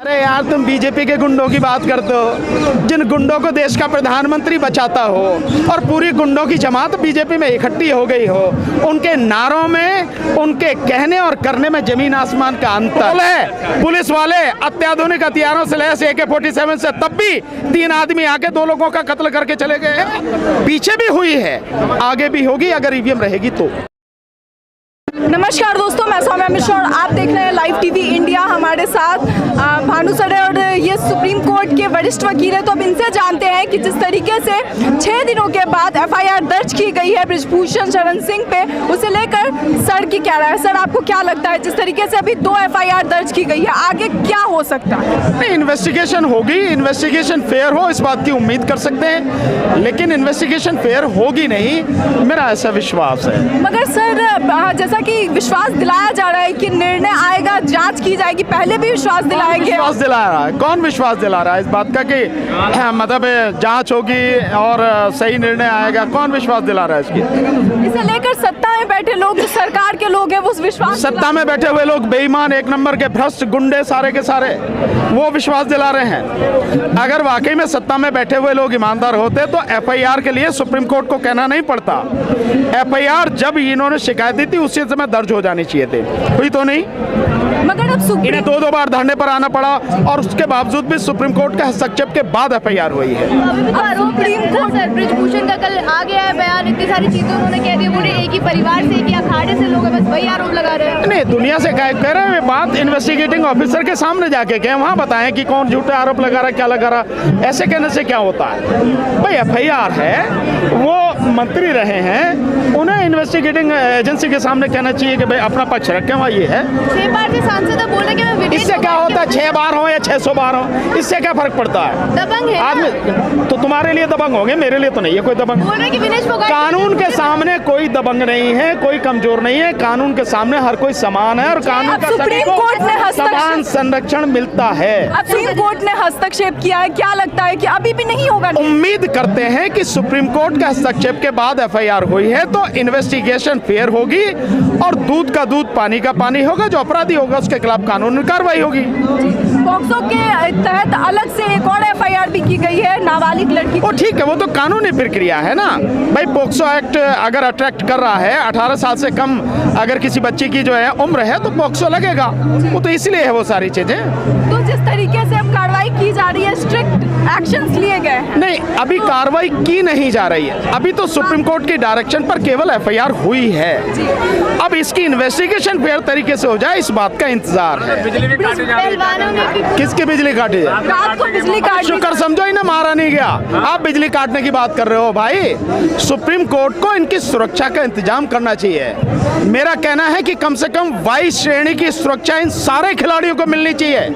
अरे यार, तुम बीजेपी के गुंडों की बात करते हो, जिन गुंडों को देश का प्रधानमंत्री बचाता हो और पूरी गुंडों की जमात बीजेपी में इकट्ठी हो गई हो, उनके नारों में, उनके कहने और करने में जमीन आसमान का अंतर है। पुलिस वाले अत्याधुनिक हथियारों से लैस AK-47 से तब भी 3 आदमी आके 2 लोगों का कत्ल करके चले गए। पीछे भी हुई है, आगे भी होगी अगर ईवीएम रहेगी तो। नमस्कार दोस्तों, मैं सौम्या मिश्रा और आप देख रहे हैं लाइव टीवी इंडिया। हमारे साथ भानु सर है और ये सुप्रीम कोर्ट के वरिष्ठ वकील है। तो अब इनसे जानते हैं कि जिस तरीके से 6 दिनों के बाद FIR दर्ज की गई है बृजभूषण शरण सिंह पे, उसे लेकर सर की क्या राय है? सर, आपको क्या लगता है जिस तरीके से अभी 2 FIR दर्ज की गई है, आगे क्या हो सकता है? इन्वेस्टिगेशन होगी, इन्वेस्टिगेशन फेयर हो इस बात की उम्मीद कर सकते हैं, लेकिन इन्वेस्टिगेशन फेयर होगी नहीं, मेरा ऐसा विश्वास है। मगर सर, जैसा कि विश्वास दिलाया जा रहा है कि निर्णय आएगा, जांच की जाएगी, पहले भी विश्वास दिलाया गया। विश्वास दिला रहा है? कौन विश्वास दिला रहा है इस बात का कि मतलब जांच होगी और सही निर्णय आएगा? कौन विश्वास दिला रहा है इसकी? इसे लेकर सत्ता में बैठे लोग, जो सरकार के लोग हैं, वो विश्वास, सत्ता में बैठे हुए लोग बेईमान, 1 नंबर के भ्रष्ट गुंडे सारे के सारे, वो विश्वास दिला रहे हैं। अगर वाकई में सत्ता में बैठे हुए लोग ईमानदार होते तो FIR के लिए सुप्रीम कोर्ट को कहना नहीं पड़ता। FIR जब इन्होंने शिकायत दी थी उसी समय दर्ज हो जानी चाहिए थे, हुई तो नहीं। मगर अब इन्हें 2 बार धरने पर आना पड़ा और उसके बावजूद भी सुप्रीम कोर्ट के हस्तक्षेप के बाद FIR हुई है। सुप्रीम कोर्ट बृजभूषण का कल आ गया है बयान, इतनी सारी चीजें उन्होंने कह दी, बोले एक ही परिवार से, एक ही अखाड़े से लोग, बस वही आरोप लगा रहे हैं। नहीं, दुनिया से कह रहे हैं बात इन्वेस्टिगेटिंग ऑफिसर के सामने जाके कहें, वहाँ बताएं कि कौन झूठे आरोप लगा रहा है, क्या लगा रहा। ऐसे कहने से क्या होता है भाई? FIR है, वो मंत्री रहे हैं, उन्हें इन्वेस्टिगेटिंग एजेंसी के सामने कहना चाहिए कि भाई अपना पक्ष रखें। वहाँ ये है 6 बार से सांसद बोल रहे कि मैं विदेश, इससे क्या होता है? 6 बार हो या 600 बार हो, इससे क्या फर्क पड़ता है? दबंग है आदमी तो तुम्हारे लिए दबंग होंगे, मेरे लिए तो नहीं है कोई दबंग। बोल रहे कि विदेश कानून के सामने कोई दबंग नहीं है, कोई कमजोर नहीं है। कानून के सामने हर कोई समान है और कानून का सभी को समान संरक्षण मिलता है। अब सुप्रीम कोर्ट ने हस्तक्षेप किया है, क्या लगता है कि अभी भी नहीं होगा? उम्मीद करते हैं कि सुप्रीम कोर्ट के हस्तक्षेप के बाद FIR हुई है तो इन्वेस्टिगेशन फेयर होगी और दूध का दूध, पानी का पानी होगा। जो अपराधी होगा उसके खिलाफ कानूनी कार्रवाई होगी। पॉक्सो के तहत अलग से एक और FIR भी की गई है नाबालिग लड़की। वो ठीक है, वो तो कानूनी प्रक्रिया है ना भाई। पॉक्सो एक्ट अगर अट्रैक्ट कर रहा है, 18 साल से कम अगर किसी बच्ची की जो है उम्र है तो पॉक्सो लगेगा, वो तो इसलिए है वो सारी चीजें। तो जिस तरीके से अब कार्रवाई की जा रही है, स्ट्रिक्ट एक्शंस लिए गए हैं। नहीं, अभी कार्रवाई की नहीं जा रही है, अभी तो सुप्रीम कोर्ट की डायरेक्शन पर केवल FIR हुई है। अब इसकी इन्वेस्टिगेशन फेयर तरीके से हो जाए इस बात का इंतजार है। किसकी बिजली काटी जाए? रात को बिजली काट, शुक्र समझो इन्हें मारा नहीं गया, आप बिजली काटने की बात कर रहे हो भाई। सुप्रीम कोर्ट को इनकी सुरक्षा का इंतजाम करना चाहिए। मेरा कहना है कि कम से कम 22 श्रेणी की सुरक्षा इन सारे खिलाड़ियों को मिलनी चाहिए,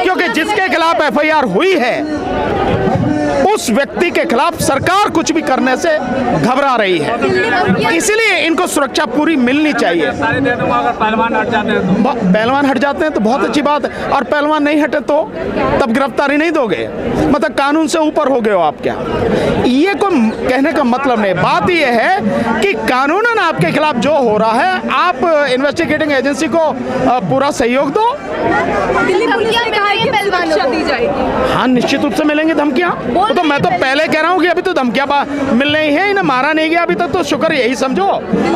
क्योंकि जिसके खिलाफ FIR हुई है उस व्यक्ति के खिलाफ सरकार कुछ भी करने से घबरा रही है, इसलिए इनको सुरक्षा पूरी मिलनी चाहिए। अगर पहलवान हट जाते हैं तो पहलवान हट जाते हैं तो बहुत अच्छी बात है, और पहलवान नहीं हटे तो तब गिरफ्तारी नहीं दोगे? मतलब कानून से ऊपर हो गए हो आप क्या? ये कोई कहने का मतलब नहीं। बात ये है कि कानूनन आपके खिलाफ जो हो रहा है, आप इन्वेस्टिगेटिंग एजेंसी को पूरा सहयोग दो। दिल्ली पुलिस ने कहा है कि सुरक्षा दी जाएगी। हाँ, निश्चित रूप से मिलेंगी धमकियाँ। तो मैं तो पहले कह रहा हूँ कि अभी तो धमकियाँ मिल रही है, इन्हें मारा नहीं गया अभी तक, तो शुक्र यही समझो।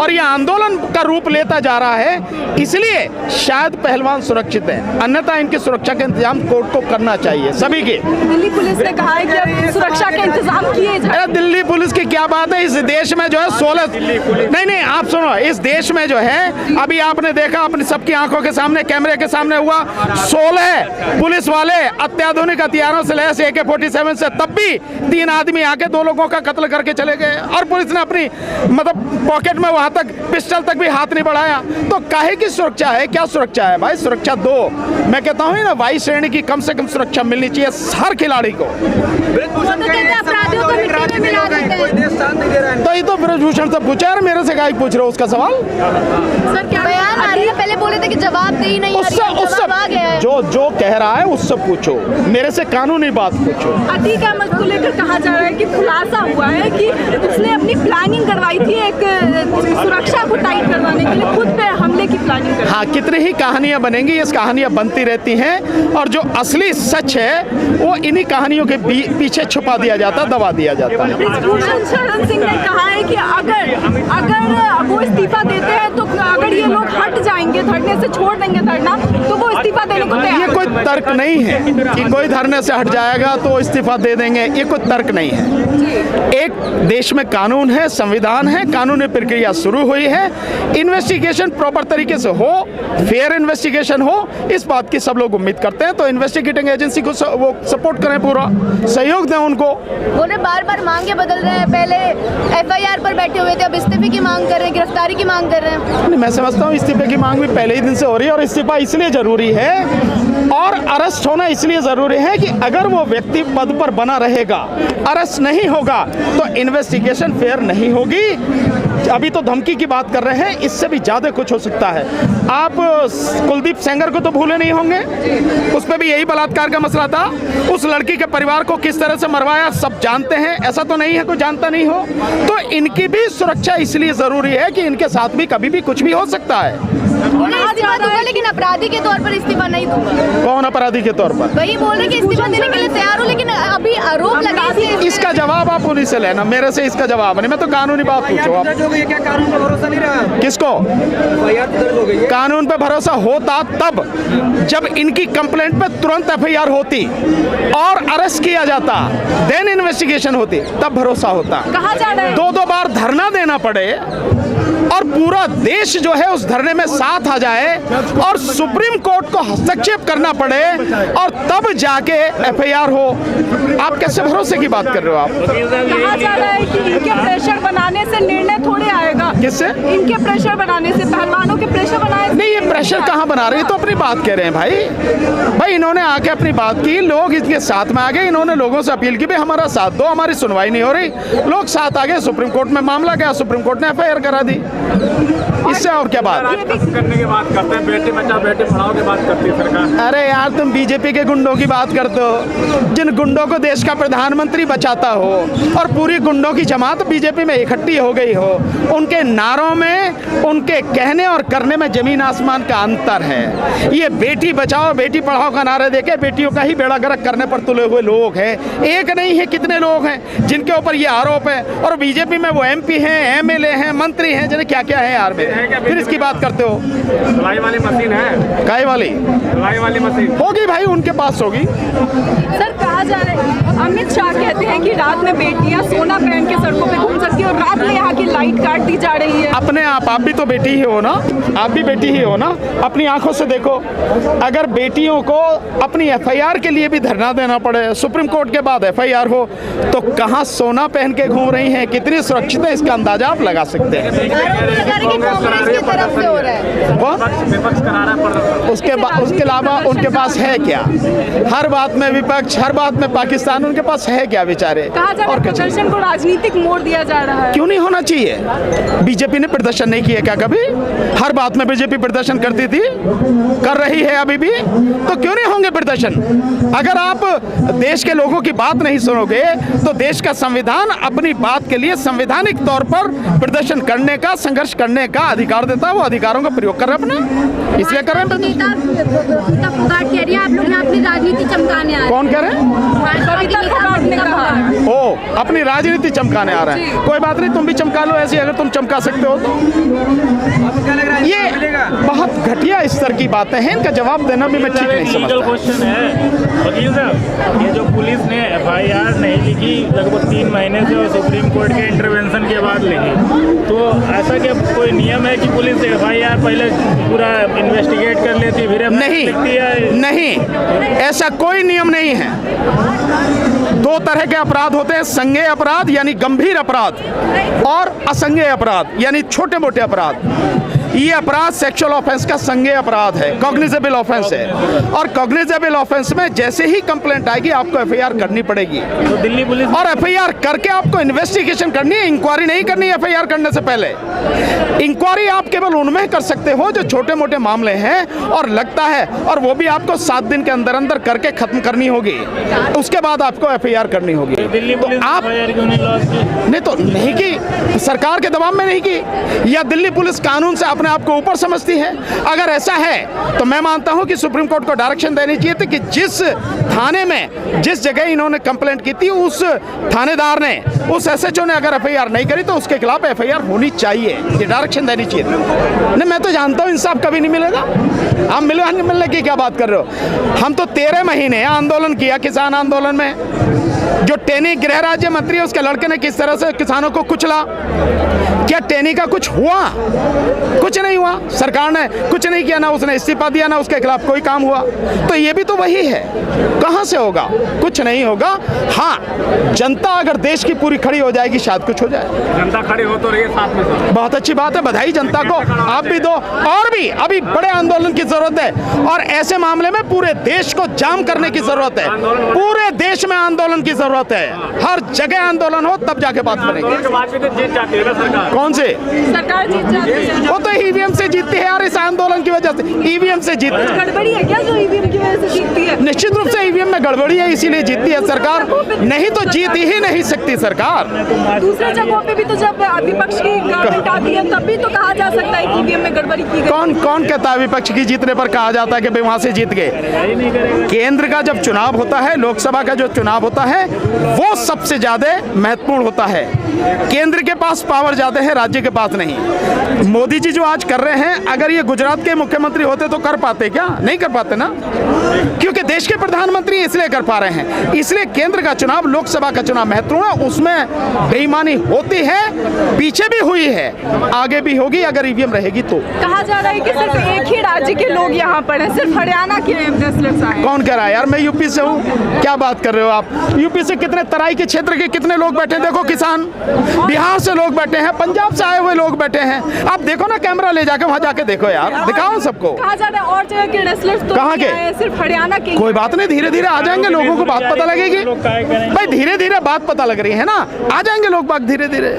और ये आंदोलन का रूप लेता जा रहा है, इसलिए शायद पहलवान सुरक्षित है, अन्यथा इनकी सुरक्षा का इंतजाम कोर्ट को करना चाहिए सभी के। दिल्ली पुलिस ने कहा है कि सुरक्षा के इंतजाम किए जाए। दिल्ली पुलिस की क्या बात है? इस देश में जो है 16 नहीं आप सुनो, इस देश में जो है अभी आपने देखा अपनी सबकी आंखों के सामने, कैमरे के सामने हुआ, 16 पुलिस वाले अत्याधुनिक हथियारों से लैस AK-47 से तब भी 3 आदमी आके 2 लोगों का कत्ल करके चले गए, और पुलिस ने अपनी मतलब पॉकेट में वहां तक पिस्टल तक भी हाथ नहीं बढ़ाया। तो काहे की सुरक्षा है? क्या सुरक्षा है भाई? सुरक्षा दो। मैं कहता हूँ ना, 22 श्रेणी की कम से कम सुरक्षा मिलनी चाहिए हर खिलाड़ी को। तो ये तो बृजभूषण से पूछा यार, मेरे से क्या पूछ रहे हो उसका सवाल? सर क्या बयान आ रही है? पहले बोले थे कि जवाब दे ही नहीं, उससे जो कह रहा है उससे पूछो, मेरे से कानूनी बात पूछो। अतीक अहमद को लेकर कहा जा रहा है कि खुलासा हुआ है कि उसने अपनी प्लानिंग करवाई थी एक सुरक्षा को टाइट करवाने के लिए, खुद पे हमले की प्लानिंग कर रहे हैं? हाँ, कितनी ही कहानियां बनेंगी, ये कहानियां बनती रहती हैं और जो असली सच है वो इन्हीं कहानियों के पीछे छुपा दिया जाता, दबा दिया जाता है। ब्रिजभूषण शरण सिंह ने कहा है कि अगर वो इस्तीफा देते हैं तो अगर ये लोग हट जाएंगे धरने से, छोड़ देंगे धरना, तो वो इस्तीफा देने को तैयार। ये कोई तर्क नहीं है कि कोई धरने से हट जाएगा तो इस्तीफा दे देंगे, ये कोई तर्क नहीं है। एक देश में कानून है, संविधान है, कानूनी प्रक्रिया शुरू हुई है, इन्वेस्टिगेशन प्रॉपर तरीके से हो, फेयर इन्वेस्टिगेशन हो, इस बात की सब लोग उम्मीद करते हैं। तो इन्वेस्टिगेटिंग एजेंसी को वो सपोर्ट करें, पूरा सहयोग दें उनको। बोले बार बार मांगे बदल रहे हैं, पहले एफआईआर पर बैठे हुए थे, अब इस्तीफे की मांग कर रहे हैं, गिरफ्तारी की मांग कर रहे हैं। नहीं, मैं समझता हूँ इस्तीफे की मांग भी पहले ही दिन से हो रही है और इस्तीफा इसलिए जरूरी है और अरेस्ट होना इसलिए जरूरी है कि अगर वो व्यक्ति पद पर बना रहेगा, अरेस्ट नहीं होगा तो इन्वेस्टिगेशन फेयर नहीं होगी। अभी तो धमकी की बात कर रहे हैं, इससे भी ज्यादा कुछ हो सकता है। आप कुलदीप सेंगर को तो भूले नहीं होंगे, उस पर भी यही बलात्कार का मसला था। उस लड़की के परिवार को किस तरह से मरवाया सब जानते हैं, ऐसा तो नहीं है कोई जानता नहीं हो। तो इनकी भी सुरक्षा इसलिए जरूरी है कि इनके साथ भी कभी भी कुछ भी हो सकता है। इस्तीफा दूंगा लेकिन अपराधी के तौर पर इस्तीफा नहीं दूंगा। कौन अपराधी के तौर पर? वही बोल रहे कि इस्तीफा देने के लिए तैयार हो, लेकिन अभी आरोप लगा है। इसका जवाब आप उन्हीं से लेना, मेरे से इसका जवाब नहीं। मैं तो कानूनी बात पूछो आप। क्या कानून पर भरोसा नहीं रहा? किसको? कानून पे भरोसा होता तब जब इनकी कंप्लेंट पे तुरंत एफआईआर होती और अरेस्ट किया जाता, देन इन्वेस्टिगेशन होती, तब भरोसा होता। कहा जा रहा है दो बार धरना देना पड़े और पूरा देश जो है उस धरने में साथ आ जाए और सुप्रीम कोर्ट को हस्तक्षेप करना पड़े और तब जाके एफआईआर हो, आप कैसे भरोसे की बात कर रहे हो आप? कहा जा रहा है कि इनके प्रेशर बनाने से निर्णय थोड़े आएगा। किससे? इनके प्रेशर बनाने से, पहलवानों के प्रेशर बनाने। नहीं, ये प्रेशर कहाँ बना रहे हैं, तो अपनी बात कह रहे हैं भाई। इन्होंने आके अपनी बात की, लोग इसके साथ में आ गए, इन्होंने लोगों से अपील की भाई हमारा साथ दो, हमारी सुनवाई नहीं हो रही, लोग साथ आ गए, सुप्रीम कोर्ट में मामला गया, सुप्रीम कोर्ट ने एफआईआर करा दी। इससे और क्या बात करने की बात करते हैं, बेटी बचाओ बेटी पढ़ाओ की बात करती है सरकार। अरे यार, तुम बीजेपी के गुंडों की बात करते हो, जिन गुंडों को देश का प्रधानमंत्री बचाता हो और पूरी गुंडों की जमात बीजेपी में इकट्ठी हो गई हो, उनके नारों में, उनके कहने और करने में जमीन आसमान का अंतर है। ये बेटी बचाओ बेटी पढ़ाओ का नारा देके बेटियों का ही बेड़ा गर्क करने पर तुले हुए लोग हैं। एक नहीं है, कितने लोग हैं जिनके ऊपर ये आरोप है। और बीजेपी में वो MP हैं, MLA हैं, मंत्री हैं, जिन्हें क्या क्या है यार में, फिर इसकी बात करते हो। धुलाई वाली मशीन है? काय वाली? धुलाई वाली मशीन होगी भाई, उनके पास होगी। सर, कहा जा रहा है, अमित शाह कहते हैं कि रात में बेटियां सोना पहन के सड़कों पे घूम सकती है और रात में यहाँ की लाइट काट दी जा रही है। अपने आप भी तो बेटी ही हो ना, आप भी बेटी ही हो ना, अपनी आंखों से देखो। अगर बेटियों को अपनी एफआईआर के लिए भी धरना देना पड़े, सुप्रीम कोर्ट के बाद एफआईआर हो, तो कहाँ सोना पहन के घूम रही हैं, कितनी सुरक्षित है, इसका अंदाजा आप लगा सकते हैं। उसके अलावा उनके पास है क्या? हर बात में विपक्ष, हर बात में पाकिस्तान, उनके पास है क्या बेचारे? कहा जा रहा है प्रदर्शन को राजनीतिक मोड़ दिया जा रहा है। क्यों नहीं होना चाहिए? बीजेपी ने प्रदर्शन नहीं किया क्या कभी? हर बात में बीजेपी प्रदर्शन करती थी, कर रही है अभी भी, तो क्यों नहीं होंगे प्रदर्शन? अगर आप देश के लोगों की बात नहीं सुनोगे तो देश का संविधान अपनी बात के लिए संवैधानिक तौर पर प्रदर्शन करने का, संघर्ष करने का अधिकार देता है, वो अधिकारों का प्रयोग कर रहे हैं अपना, इसलिए कर रहे हैं। आप लोग यहाँ अपनी राजनीति चमकाने आ रहे हैं। कौन कह रहे हैं? ओ, अपनी राजनीति चमकाने आ रहे हैं। कोई बात नहीं, तुम भी चमका लो ऐसी, अगर तुम चमका सकते हो तो। ये बहुत घटिया स्तर की बातें हैं, इनका जवाब देना भी मैं ठीक नहीं समझता। क्वेश्चन है वकील साहब, ये जो पुलिस ने एफआईआर नहीं लिखी लगभग 3 महीने से और सुप्रीम कोर्ट के इंटरवेंशन के बाद लिखी, तो ऐसा क्या कोई नियम है कि पुलिस एफआईआर पहले पूरा इन्वेस्टिगेट कर लेती फिर नहीं, नहीं, ऐसा कोई नियम नहीं है। 2 तरह के अपराध होते हैं, संज्ञेय अपराध यानी गंभीर अपराध और असंज्ञेय अपराध यानी छोटे मोटे अपराध। ये अपराध सेक्सुअल ऑफेंस का संज्ञेय अपराध है, कॉग्निजेबल ऑफेंस है, और कॉग्निजेबल ऑफेंस में जैसे ही कंप्लेंट आएगी आपको एफआईआर करनी पड़ेगी। तो दिल्ली पुलिस और एफआईआर करके आपको इन्वेस्टिगेशन करनी है, इंक्वायरी नहीं करनी है एफआईआर करने से पहले। इंक्वायरी आप केवल उनमें कर सकते हो जो छोटे मोटे मामले हैं और लगता है, और वो भी आपको 7 दिन के अंदर अंदर करके खत्म करनी होगी, उसके बाद आपको एफआईआर करनी होगी। दिल्ली तो पुलिस आप नहीं तो नहीं की, सरकार के दबाव में नहीं की, या दिल्ली पुलिस कानून से अपने आप को ऊपर समझती है। अगर ऐसा है तो मैं मानता हूं कि सुप्रीम कोर्ट को डायरेक्शन देनी चाहिए थी कि जिस थाने में जिस जगह इन्होंने कंप्लेंट की थी उस थानेदार ने, उस एसएचओ ने अगर एफआईआर नहीं करी तो उसके खिलाफ एफआईआर होनी चाहिए। ये डायरेक्शन देनी चाहिए थी। नहीं, मैं तो जानता हूं इंसाफ कभी नहीं मिलेगा। आप मिलने की क्या बात कर रहे हो? हम तो 13 महीने आंदोलन किया, किसान आंदोलन में। जो टेनी गृह राज्य मंत्री है उसके लड़के ने किस तरह से किसानों को कुचला। क्या टेनी का कुछ हुआ? कुछ नहीं हुआ। सरकार ने कुछ नहीं किया, ना उसने इस्तीफा दिया, ना उसके खिलाफ कोई काम हुआ। तो ये भी तो वही है। कहां से होगा? कुछ नहीं होगा। हाँ, जनता अगर देश की पूरी खड़ी हो जाएगी शायद कुछ हो जाए। जनता खड़ी हो तो रही है साथ में सर। बहुत अच्छी बात है, बधाई जनता को। आप भी दो, और भी अभी बड़े आंदोलन की जरूरत है। और ऐसे मामले में पूरे देश को जाम करने की जरूरत है। पूरे देश में आंदोलन की जरूरत है। हर जगह आंदोलन हो तब जाके बात करेंगे। आंदोलन के बाद भी तो जीत जाती है ना सरकार। कौन से? सरकार जीत जाती है। वो तो ईवीएम से जीतती है यार। इस आंदोलन की वजह से ईवीएम से जीतती है। गड़बड़ी है क्या जो ईवीएम की वजह से जीतती है? निश्चित रूप से ईवीएम में गड़बड़ी है, इसीलिए जीतती है सरकार। नहीं तो जीत ही नहीं सकती सरकार। दूसरे जगहों पे भी तो जब विपक्ष की गवर्नमेंट आती है तब भी तो कहा जा सकता है कि ईवीएम में गड़बड़ी की गई। कौन कहता है विपक्ष की जीतने पर कहा जाता है कि भाई वहां से जीत गए? केंद्र का जब चुनाव होता है, लोकसभा का जो चुनाव होता है, वो सबसे ज्यादा महत्वपूर्ण होता है। केंद्र के पास पावर ज्यादा है, राज्य के पास नहीं। मोदी जी जो आज कर रहे हैं, अगर ये गुजरात के मुख्यमंत्री होते तो कर पाते क्या? नहीं कर पाते ना, क्योंकि देश के प्रधानमंत्री इसलिए कर पा रहे हैं। इसलिए केंद्र का चुनाव, लोकसभा का चुनाव महत्वपूर्ण है। उसमें बेईमानी होती है, पीछे भी हुई है, आगे भी होगी अगर ईवीएम रहेगी तो। कहा जा रहा है कि सिर्फ एक ही राज्य के लोग यहाँ पर हैं, सिर्फ हरियाणा के रेसलर्स आए। कौन कह रहा है यार? मैं यूपी से हूँ। क्या बात कर रहे हो आप? यूपी से कितने तराई के क्षेत्र के कितने लोग बैठे हैं, देखो किसान। बिहार से लोग बैठे हैं, पंजाब से आए हुए लोग बैठे हैं। आप देखो ना, कैमरा ले जाके वहां जाके देखो यार, दिखाओ सबको। कहा जा रहा है और जगह के रेसलर्स तो कहाँ के? सिर्फ हरियाणा के। कोई बात नहीं, धीरे धीरे आ जाएंगे, लोगों को बात पता लगेगी। भाई धीरे धीरे बात पता लग रही है ना, आ जाएंगे लोग बात धीरे धीरे।